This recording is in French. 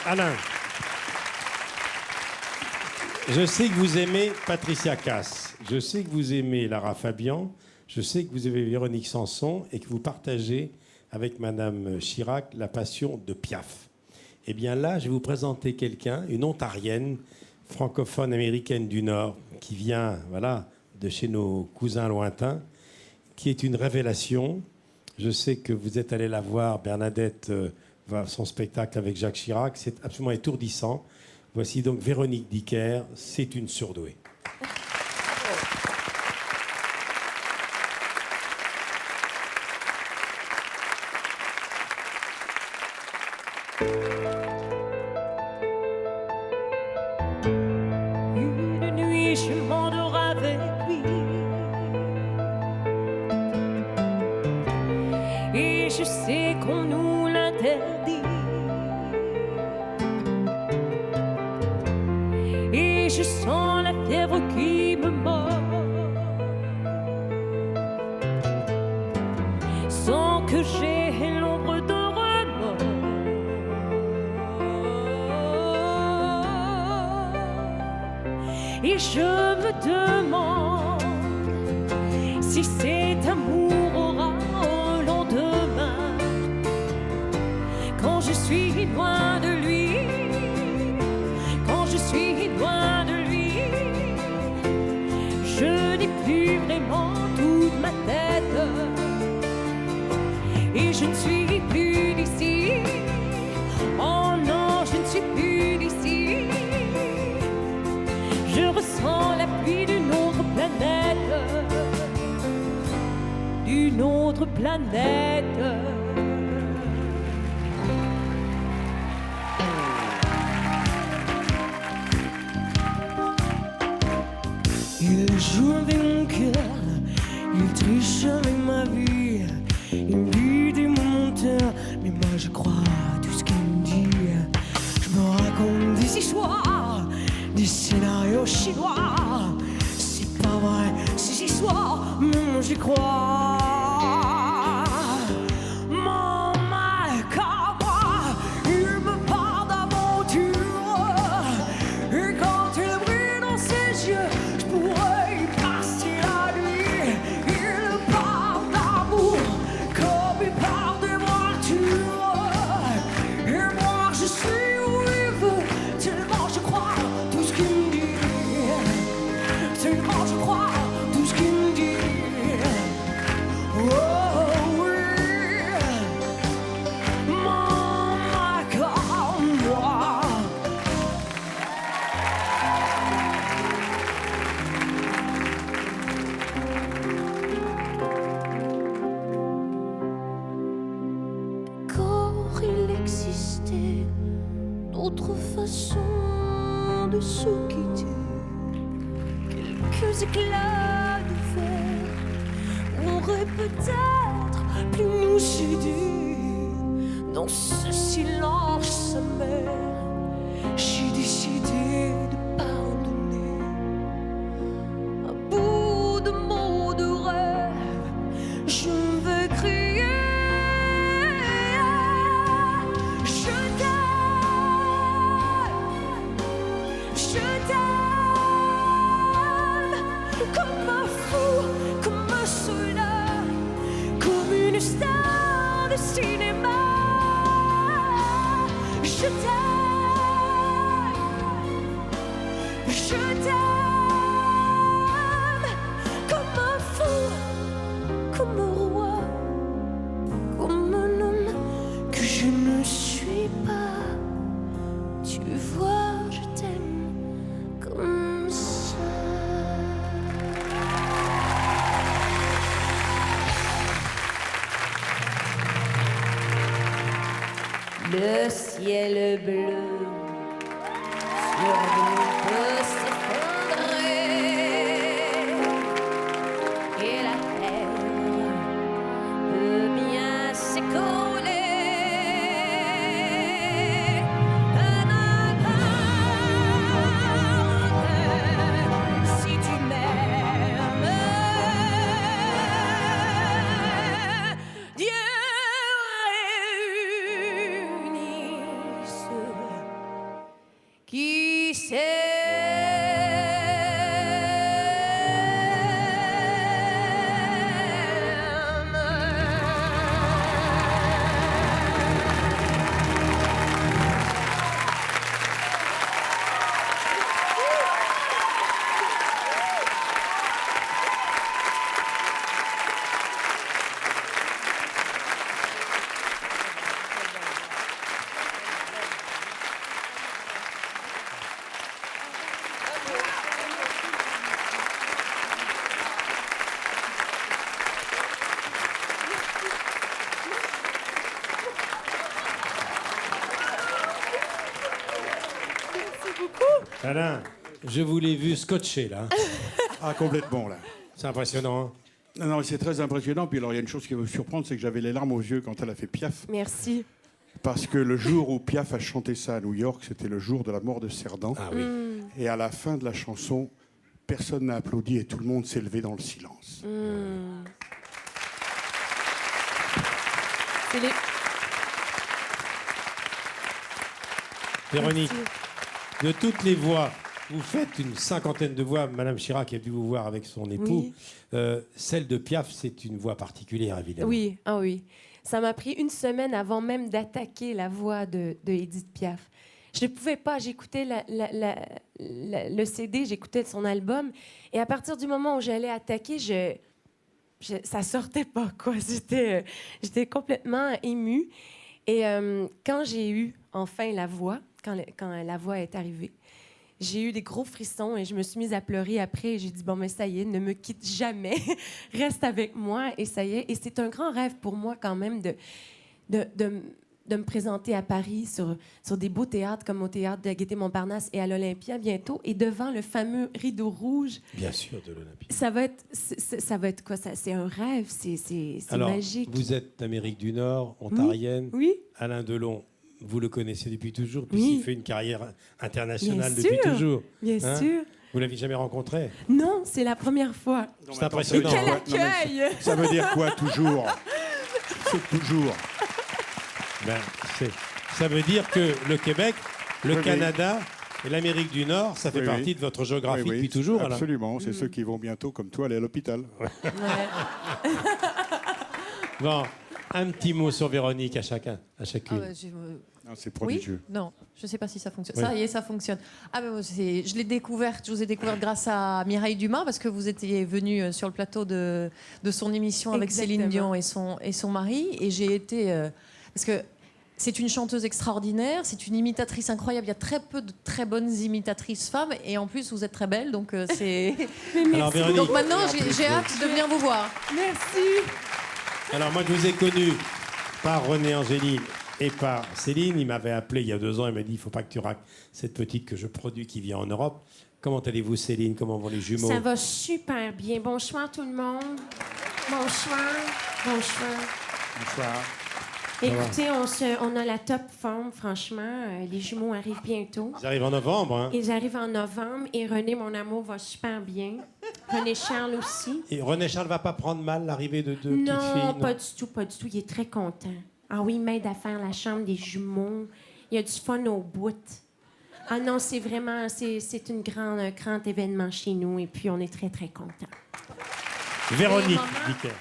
Alain, je sais que vous aimez Patricia Cass, je sais que vous aimez Lara Fabian, je sais que vous aimez Véronique Sanson et que vous partagez avec Madame Chirac la passion de Piaf. Eh bien là, je vais vous présenter quelqu'un, une ontarienne, francophone américaine du Nord, qui vient de chez nos cousins lointains, qui est une révélation. Je sais que vous êtes allé la voir, Bernadette, son spectacle avec Jacques Chirac. C'est absolument étourdissant. Voici donc Véronique Dicker, c'est une surdouée. Une nuit, je m'endors avec lui. Et je sais qu'on nous l'interdit. Et je sens la fièvre qui me mord, sans que j'ai l'ombre d'un remords. Et je me demande si cet amour aura un lendemain, quand je suis loin de lui. Quand je suis loin de lui, je n'ai plus vraiment toute ma tête. Et je ne suis plus d'ici. Oh non, je ne suis plus d'ici. Je ressens la pluie d'une autre planète. D'une autre planète. Il joue avec mon cœur, il triche avec ma vie. Il me dit des mots menteurs, mais moi je crois à tout ce qu'il me dit. Je me raconte des histoires, des scénarios chinois. C'est pas vrai, ces histoires, mais moi j'y crois. Mon mec à moi, il me parle d'aventure. Et quand il brille dans ses yeux, je pourrais y passer la nuit. Il parle d'amour comme il parle des voitures. Et moi je suis où il veut, tellement je crois tout ce qu'il me dit. Tellement je crois tout ce qu'il me dit. Oh oui, mon mec à moi. Quand il existait d'autres façons de se quitter, quelques éclats de verre auraient peut-être pu nous aider. Dans ce silence sommaire, j'ai décidé de pardonner. À bout de mots de rêve, je vais crier. Je t'aime comme un fou, comme un soldat, comme une star de cinéma. Je t'aime comme un fou, comme un roi, comme un homme que je ne suis pas. Tu vois, je t'aime comme ça. Le ciel bleu sur nous peut s'effondrer et la terre peut bien s'écrouler. Un impact, si tu m'aimes, Dieu réunisse Alain, je vous l'ai vu scotché, là. Ah, complètement, là. C'est impressionnant, hein. Non, non, c'est très impressionnant. Puis alors, il y a une chose qui va vous surprendre, c'est que j'avais les larmes aux yeux quand elle a fait Piaf. Merci. Parce que le jour où Piaf a chanté ça à New York, c'était le jour de la mort de Cerdan. Ah oui. Et à la fin de la chanson, personne n'a applaudi et tout le monde s'est levé dans le silence. C'est les... Véronique, Merci. de toutes les voix, vous faites une cinquantaine de voix. Madame Chirac est venue vous voir avec son époux. Celle de Piaf, c'est une voix particulière, évidemment. Oui, ah oui. Ça m'a pris une semaine avant même d'attaquer la voix de Édith Piaf. Je ne pouvais pas. J'écoutais le CD, j'écoutais son album. Et à partir du moment où j'allais attaquer, ça sortait pas, quoi. J'étais complètement émue. Et quand j'ai eu enfin la voix, quand la voix est arrivée, j'ai eu des gros frissons et je me suis mise à pleurer après. Et j'ai dit, bon, mais ça y est, ne me quitte jamais. Reste avec moi. Et ça y est. Et c'est un grand rêve pour moi quand même de me présenter à Paris sur des beaux théâtres comme au théâtre de Gaîté-Montparnasse et à l'Olympia bientôt. Et devant le fameux rideau rouge. Bien sûr, de l'Olympia. Ça va être quoi? C'est un rêve. C'est Alors, magique. vous êtes d'Amérique du Nord, ontarienne. Oui. Alain Delon, vous le connaissez depuis toujours, Oui. puisqu'il fait une carrière internationale Bien depuis sûr. toujours. Bien Hein? sûr. Vous l'avez jamais rencontré? Non, c'est la première fois. C'est impressionnant. Quel hein. accueil! Ça veut dire quoi, toujours? C'est toujours. Ben, ça veut dire que le Québec, le Oui, Canada et l'Amérique du Nord, ça fait Oui, partie oui. de votre géographie Oui, oui, depuis toujours. Alain. Absolument. C'est ceux qui vont bientôt, comme toi, aller à l'hôpital. Ouais. Bon, un petit mot sur Véronique à chacun, à chacune. Non, c'est Oui, prodigieux. non, je ne sais pas si ça fonctionne. Oui. Ça y est, ça fonctionne. Ah ben, je l'ai découverte, je vous ai découverte grâce à Mireille Dumas parce que vous étiez venu sur le plateau de son émission avec Exactement. Céline Dion et son mari, et j'ai été parce que c'est une chanteuse extraordinaire, c'est une imitatrice incroyable. Il y a très peu de très bonnes imitatrices femmes, et en plus vous êtes très belle, donc c'est. Alors Véronique, Donc maintenant j'ai hâte de venir vous voir. Merci. alors moi je vous ai connu par René Angéli et par Céline. Il m'avait appelé il y a 2 ans, il m'a dit il faut pas que tu raques cette petite que je produis qui vient en Europe. Comment allez-vous Céline? Comment vont les jumeaux? Ça va super bien. Bonsoir tout le monde. Bonsoir. Bonsoir. Bonsoir. Écoutez, on a la top forme, franchement. Les jumeaux arrivent bientôt. Ils arrivent en novembre, hein? Ils arrivent en novembre et René, mon amour, va super bien. René Charles aussi. Et René Charles va pas prendre mal l'arrivée de deux petites filles? Non, pas du tout, pas du tout. Il est très content. Ah oui, il m'aide à faire la chambre des jumeaux. Il y a du fun au bout. Ah non, c'est vraiment, c'est un grand événement chez nous et puis on est très, très contents. Véronique maman. Dicker.